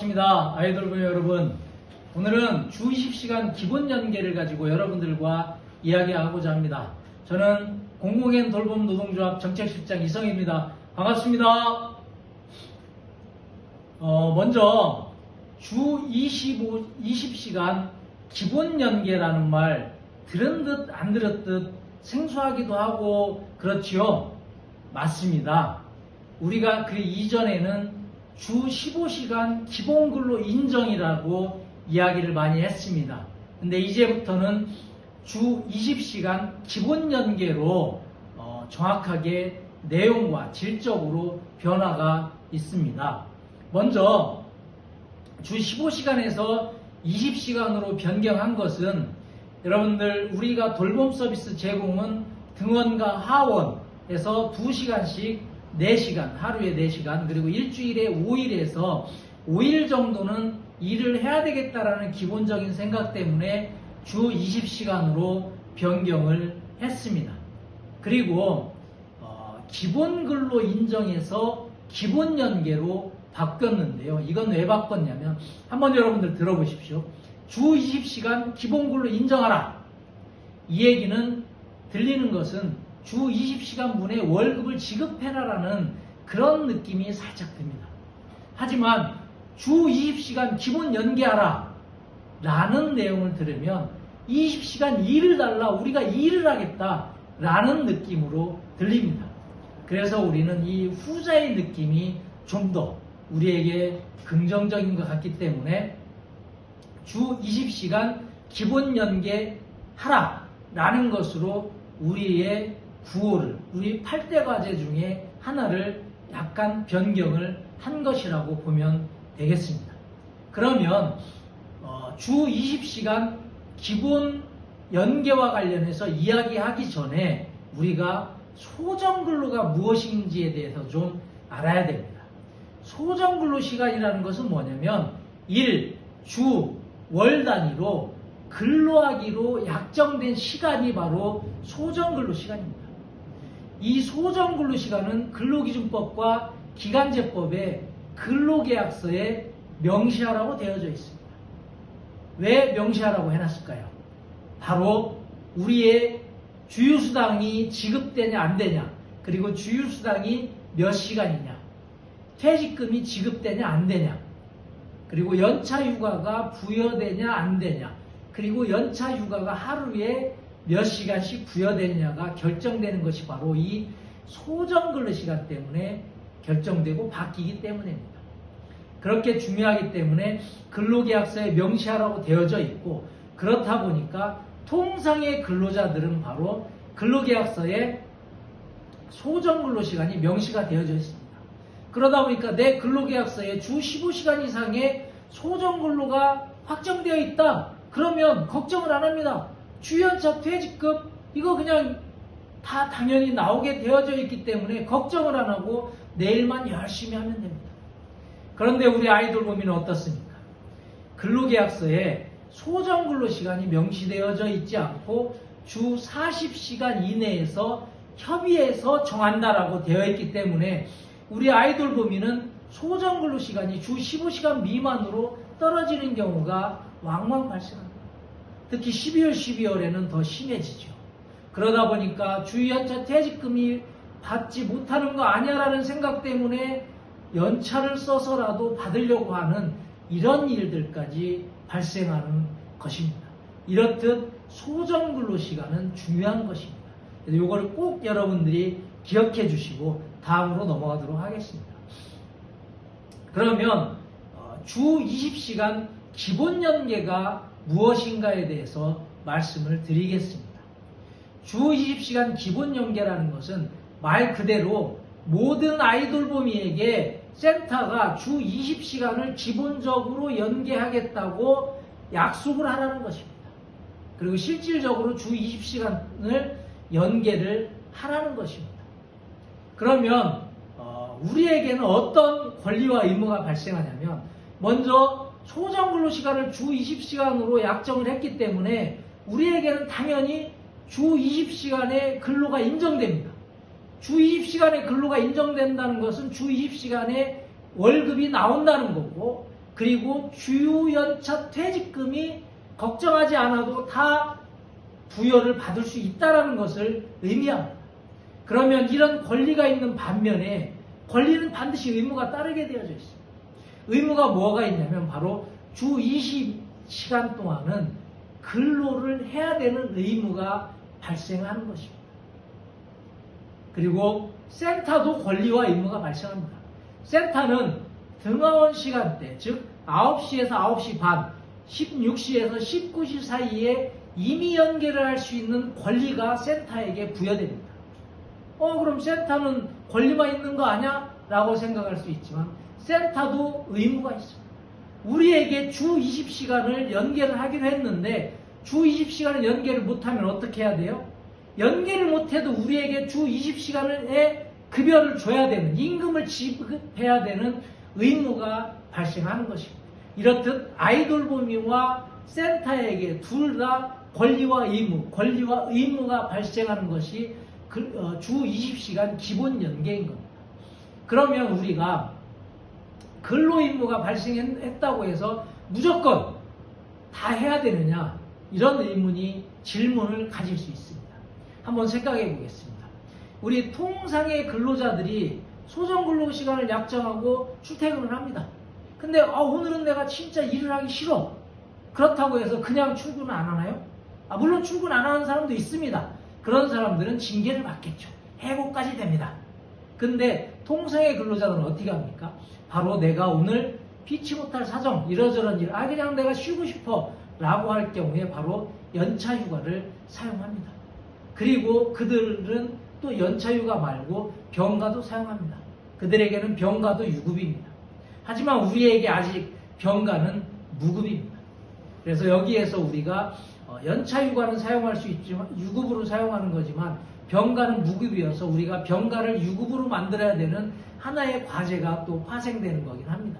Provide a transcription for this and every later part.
반갑습니다. 아이돌부 여러분. 오늘은 주 20시간 기본 연계를 가지고 여러분들과 이야기하고자 합니다. 저는 공공연 돌봄 노동조합 정책실장 이성입니다. 반갑습니다. 먼저 주 20시간 기본 연계라는 말 들은 듯 안 들었듯 생소하기도 하고 그렇지요? 맞습니다. 우리가 그 이전에는 주 15시간 기본근로 인정이라고 이야기를 많이 했습니다. 근데 이제부터는 주 20시간 기본 연계로 정확하게 내용과 질적으로 변화가 있습니다. 먼저 주 15시간에서 20시간으로 변경한 것은 여러분들 우리가 돌봄 서비스 제공은 등원과 하원에서 2시간씩 4시간, 하루에 4시간, 그리고 일주일에 5일에서 5일 정도는 일을 해야 되겠다라는 기본적인 생각 때문에 주 20시간으로 변경을 했습니다. 그리고 기본근로 인정에서 기본연계로 바뀌었는데요. 이건 왜 바꿨냐면 한번 여러분들 들어보십시오. 주 20시간 기본근로 인정하라. 이 얘기는 들리는 것은 주 20시간 분의 월급을 지급해라라는 그런 느낌이 살짝 듭니다. 하지만 주 20시간 기본 연계하라 라는 내용을 들으면 20시간 일을 달라, 우리가 일을 하겠다 라는 느낌으로 들립니다. 그래서 우리는 이 후자의 느낌이 좀 더 우리에게 긍정적인 것 같기 때문에 주 20시간 기본 연계하라 라는 것으로 우리의 구호를, 우리 8대 과제 중에 하나를 약간 변경을 한 것이라고 보면 되겠습니다. 그러면 주 20시간 기본 연계와 관련해서 이야기하기 전에 우리가 소정근로가 무엇인지에 대해서 좀 알아야 됩니다. 소정근로 시간이라는 것은 뭐냐면 일, 주, 월 단위로 근로하기로 약정된 시간이 바로 소정근로 시간입니다. 이 소정근로 시간은 근로기준법과 기간제법의 근로계약서에 명시하라고 되어져 있습니다. 왜 명시하라고 해놨을까요? 바로 우리의 주휴수당이 지급되냐 안 되냐, 그리고 주휴수당이 몇 시간이냐, 퇴직금이 지급되냐 안 되냐, 그리고 연차휴가가 부여되냐 안 되냐, 그리고 연차휴가가 하루에 몇 시간씩 부여되느냐가 결정되는 것이 바로 이 소정근로시간 때문에 결정되고 바뀌기 때문입니다. 그렇게 중요하기 때문에 근로계약서에 명시하라고 되어져 있고, 그렇다 보니까 통상의 근로자들은 바로 근로계약서에 소정근로시간이 명시가 되어져 있습니다. 그러다 보니까 내 근로계약서에 주 15시간 이상의 소정근로가 확정되어 있다. 그러면 걱정을 안 합니다. 주연차 퇴직금 이거 그냥 다 당연히 나오게 되어져 있기 때문에 걱정을 안 하고 내일만 열심히 하면 됩니다. 그런데 우리 아이돌봄이는 어떻습니까? 근로계약서에 소정근로시간이 명시되어져 있지 않고 주 40시간 이내에서 협의해서 정한다라고 되어 있기 때문에 우리 아이돌봄이는 소정근로시간이 주 15시간 미만으로 떨어지는 경우가 왕왕 발생합니다. 특히 12월, 12월에는 더 심해지죠. 그러다 보니까 주연차 퇴직금이 받지 못하는 거 아니야라는 생각 때문에 연차를 써서라도 받으려고 하는 이런 일들까지 발생하는 것입니다. 이렇듯 소정근로시간은 중요한 것입니다. 그래서 이걸 꼭 여러분들이 기억해 주시고 다음으로 넘어가도록 하겠습니다. 그러면 주 20시간 기본연계가 무엇인가에 대해서 말씀을 드리겠습니다. 주 20시간 기본연계라는 것은 말 그대로 모든 아이돌봄이에게 센터가 주 20시간을 기본적으로 연계하겠다고 약속을 하라는 것입니다. 그리고 실질적으로 주 20시간을 연계를 하라는 것입니다. 그러면 우리에게는 어떤 권리와 의무가 발생하냐면, 먼저 소정근로시간을 주 20시간으로 약정을 했기 때문에 우리에게는 당연히 주 20시간의 근로가 인정됩니다. 주 20시간의 근로가 인정된다는 것은 주 20시간의 월급이 나온다는 거고, 그리고 주연차 퇴직금이 걱정하지 않아도 다 부여를 받을 수 있다는 것을 의미합니다. 그러면 이런 권리가 있는 반면에 권리는 반드시 의무가 따르게 되어져 있습니다. 의무가 뭐가 있냐면 바로 주 20시간 동안은 근로를 해야 되는 의무가 발생하는 것입니다. 그리고 센터도 권리와 의무가 발생합니다. 센터는 등하원 시간대, 즉 9시에서 9시 반, 16시에서 19시 사이에 임의 연계를 할 수 있는 권리가 센터에게 부여됩니다. 그럼 센터는 권리만 있는 거 아니야? 라고 생각할 수 있지만 센터도 의무가 있습니다. 우리에게 주 20시간을 연계를 하기로 했는데 주 20시간을 연계를 못하면 어떻게 해야 돼요? 연계를 못해도 우리에게 주 20시간의 급여를 줘야 되는, 임금을 지급해야 되는 의무가 발생하는 것입니다. 이렇듯 아이돌보미와 센터에게 둘 다 권리와 의무가 발생하는 것이 주 20시간 기본 연계인 겁니다. 그러면 우리가 근로의무가 발생했다고 해서 무조건 다 해야 되느냐? 이런 질문을 가질 수 있습니다. 한번 생각해 보겠습니다. 우리 통상의 근로자들이 소정근로시간을 약정하고 출퇴근을 합니다. 근데 오늘은 내가 진짜 일을 하기 싫어. 그렇다고 해서 그냥 출근 안 하나요? 물론 출근 안 하는 사람도 있습니다. 그런 사람들은 징계를 받겠죠. 해고까지 됩니다. 근데 통상의 근로자들은 어떻게 합니까? 바로 내가 오늘 피치 못할 사정, 이러저런 일, 그냥 내가 쉬고 싶어 라고 할 경우에 바로 연차휴가를 사용합니다. 그리고 그들은 또 연차휴가 말고 병가도 사용합니다. 그들에게는 병가도 유급입니다. 하지만 우리에게 아직 병가는 무급입니다. 그래서 여기에서 우리가 연차휴가는 사용할 수 있지만 유급으로 사용하는 거지만 병가는 무급이어서 우리가 병가를 유급으로 만들어야 되는 하나의 과제가 또 파생되는 거긴 합니다.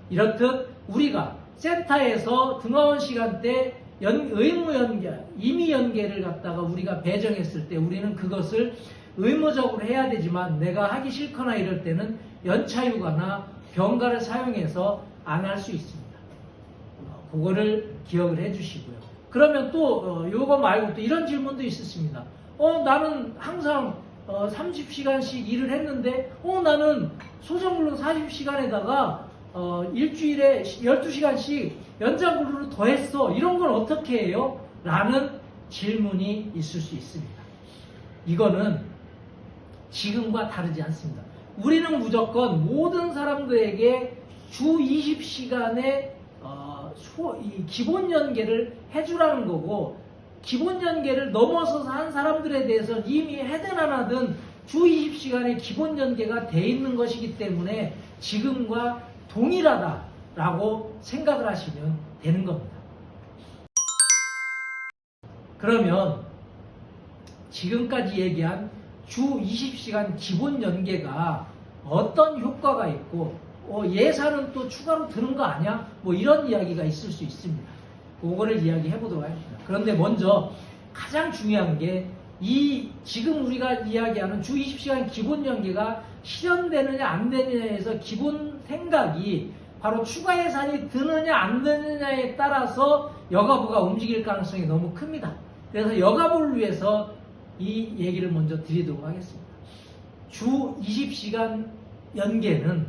이렇듯 우리가 센터에서 등하원 시간대 의무 연계, 임의 연계를 갖다가 우리가 배정했을 때 우리는 그것을 의무적으로 해야 되지만 내가 하기 싫거나 이럴 때는 연차휴가나 병가를 사용해서 안 할 수 있습니다. 그거를 기억을 해 주시고요. 그러면 또 요거 말고 또 이런 질문도 있었습니다. 나는 항상 30시간씩 일을 했는데 나는 소정근로 40시간에다가 일주일에 12시간씩 연장근로를 더했어. 이런 건 어떻게 해요? 라는 질문이 있을 수 있습니다. 이거는 지금과 다르지 않습니다. 우리는 무조건 모든 사람들에게 주 20시간의 기본 연계를 해주라는 거고, 기본 연계를 넘어서서 한 사람들에 대해서 이미 해든 안 하든 주 20시간의 기본 연계가 돼 있는 것이기 때문에 지금과 동일하다라고 생각을 하시면 되는 겁니다. 그러면 지금까지 얘기한 주 20시간 기본 연계가 어떤 효과가 있고 예산은 또 추가로 드는 거 아니야? 이런 이야기가 있을 수 있습니다. 그거를 이야기해 보도록 하겠습니다. 그런데 먼저 가장 중요한 게 지금 우리가 이야기하는 주 20시간 기본 연계가 실현되느냐 안 되느냐에서 기본 생각이 바로 추가 예산이 드느냐 안 드느냐에 따라서 여가부가 움직일 가능성이 너무 큽니다. 그래서 여가부를 위해서 이 얘기를 먼저 드리도록 하겠습니다. 주 20시간 연계는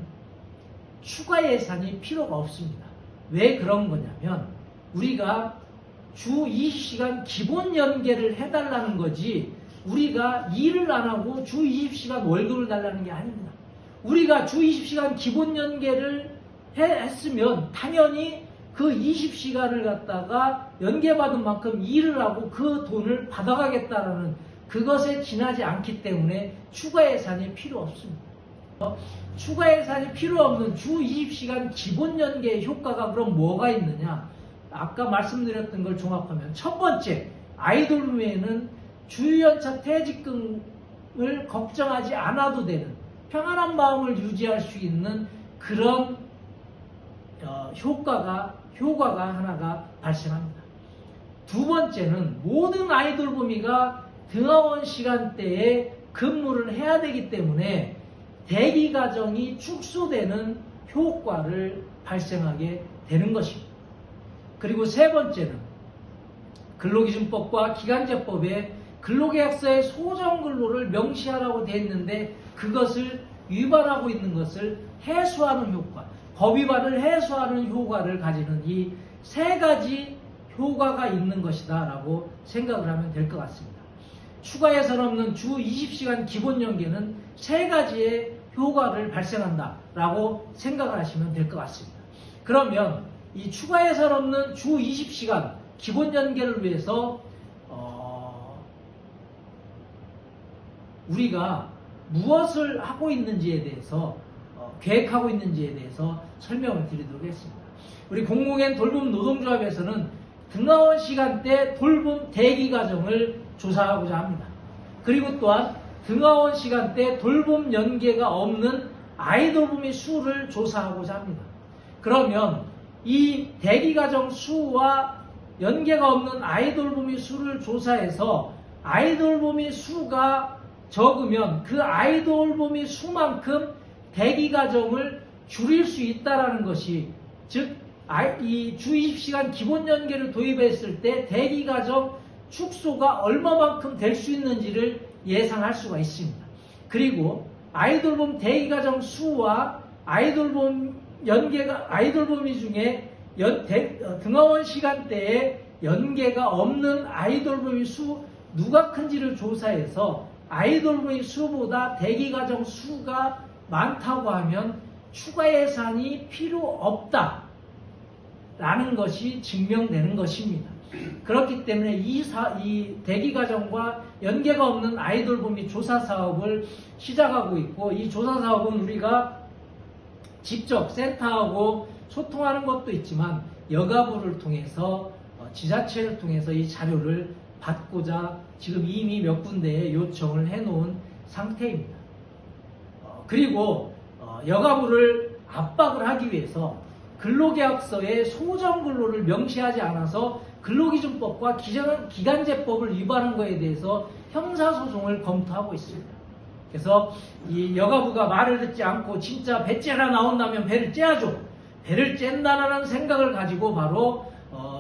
추가 예산이 필요가 없습니다. 왜 그런 거냐면 우리가 주 20시간 기본 연계를 해달라는 거지 우리가 일을 안 하고 주 20시간 월급을 달라는 게 아닙니다. 우리가 주 20시간 기본 연계를 했으면 당연히 그 20시간을 갖다가 연계받은 만큼 일을 하고 그 돈을 받아가겠다라는 그것에 지나지 않기 때문에 추가 예산이 필요 없습니다. 추가 예산이 필요 없는 주 20시간 기본 연계의 효과가 그럼 뭐가 있느냐? 아까 말씀드렸던 걸 종합하면 첫 번째, 아이돌루에는 주연차 퇴직금을 걱정하지 않아도 되는 평안한 마음을 유지할 수 있는 그런 효과가 하나가 발생합니다. 두 번째는 모든 아이돌보미가 등하원 시간대에 근무를 해야 되기 때문에 대기 과정이 축소되는 효과를 발생하게 되는 것입니다. 그리고 세 번째는 근로기준법과 기간제법에 근로계약서의 소정근로를 명시하라고 되어 있는데 그것을 위반하고 있는 것을 해소하는 효과, 법 위반을 해소하는 효과를 가지는 이 세 가지 효과가 있는 것이다 라고 생각을 하면 될 것 같습니다. 추가 예산 없는 주 20시간 기본연계는 세 가지의 효과를 발생한다 라고 생각을 하시면 될 것 같습니다. 그러면 이 추가 예산 없는 주 20시간 기본연계를 위해서 우리가 무엇을 하고 있는지에 대해서 계획하고 있는지에 대해서 설명을 드리도록 하겠습니다. 우리 공공연 돌봄 노동조합에서는 등하원 시간대 돌봄 대기 과정을 조사하고자 합니다. 그리고 또한 등하원 시간대 돌봄 연계가 없는 아이돌봄의 수를 조사하고자 합니다. 그러면 이 대기 과정 수와 연계가 없는 아이돌봄의 수를 조사해서 아이돌봄의 수가 적으면 그 아이돌봄의 수만큼 대기 과정을 줄일 수 있다는 것이, 즉 이 주 20시간 기본 연계를 도입했을 때 대기 과정 축소가 얼마만큼 될 수 있는지를 예상할 수가 있습니다. 그리고 아이돌봄 대기 과정 수와 아이돌봄 연계가 아이돌봄이 중에 등하원 시간대에 연계가 없는 아이돌봄의 수 누가 큰지를 조사해서 아이돌봄의 수보다 대기 과정 수가 많다고 하면 추가 예산이 필요 없다 라는 것이 증명되는 것입니다. 그렇기 때문에 이 대기 과정과 연계가 없는 아이돌봄의 조사 사업을 시작하고 있고, 이 조사 사업은 우리가 직접 센터하고 소통하는 것도 있지만 여가부를 통해서 지자체를 통해서 이 자료를 받고자 지금 이미 몇 군데에 요청을 해놓은 상태입니다. 그리고 여가부를 압박을 하기 위해서 근로계약서에 소정근로를 명시하지 않아서 근로기준법과 기간제법을 위반한 것에 대해서 형사소송을 검토하고 있습니다. 그래서 이 여가부가 말을 듣지 않고 진짜 배째라 나온다면 배를 째야죠. 배를 쨘다라는 생각을 가지고 바로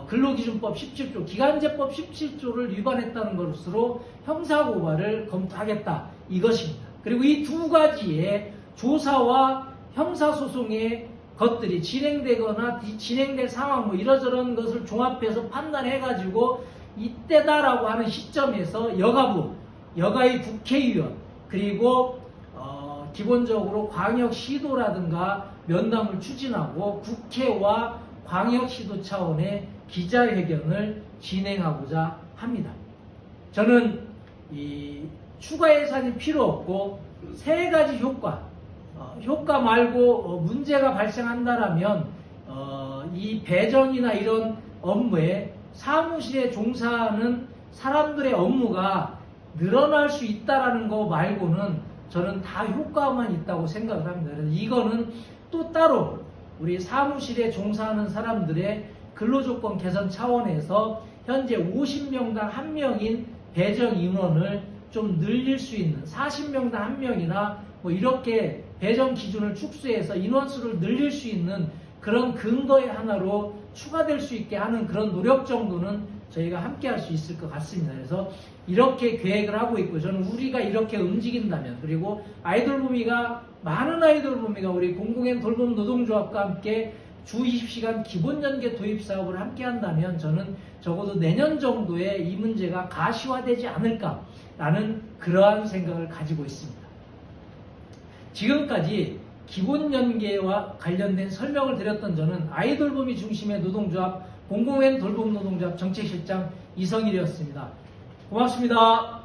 근로기준법 17조, 기간제법 17조를 위반했다는 것으로 형사고발을 검토하겠다 이것입니다. 그리고 이 두 가지의 조사와 형사소송의 것들이 진행되거나 진행될 상황 뭐 이러저런 것을 종합해서 판단해가지고 이때다라고 하는 시점에서 여가부, 여가의 국회의원, 그리고 기본적으로 광역시도라든가 면담을 추진하고 국회와 광역시도 차원의 기자회견을 진행하고자 합니다. 저는 이 추가 예산이 필요 없고 세 가지 효과 말고 문제가 발생한다라면 이 배정이나 이런 업무에 사무실에 종사하는 사람들의 업무가 늘어날 수 있다라는 거 말고는 저는 다 효과만 있다고 생각을 합니다. 그래서 이거는 또 따로 우리 사무실에 종사하는 사람들의 근로조건 개선 차원에서 현재 50명당 1명인 배정 인원을 좀 늘릴 수 있는 40명당 1명이나 뭐 이렇게 배정 기준을 축소해서 인원수를 늘릴 수 있는 그런 근거의 하나로 추가될 수 있게 하는 그런 노력 정도는 저희가 함께 할 수 있을 것 같습니다. 그래서 이렇게 계획을 하고 있고, 저는 우리가 이렇게 움직인다면, 그리고 많은 아이돌봄이가 우리 공공연 돌봄 노동조합과 함께 주 20시간 기본연계 도입 사업을 함께 한다면 저는 적어도 내년 정도에 이 문제가 가시화되지 않을까라는 그러한 생각을 가지고 있습니다. 지금까지 기본연계와 관련된 설명을 드렸던 저는 아이돌봄이 중심의 노동조합 공공연 돌봄 노동조합 정책실장 이성일이었습니다. 고맙습니다.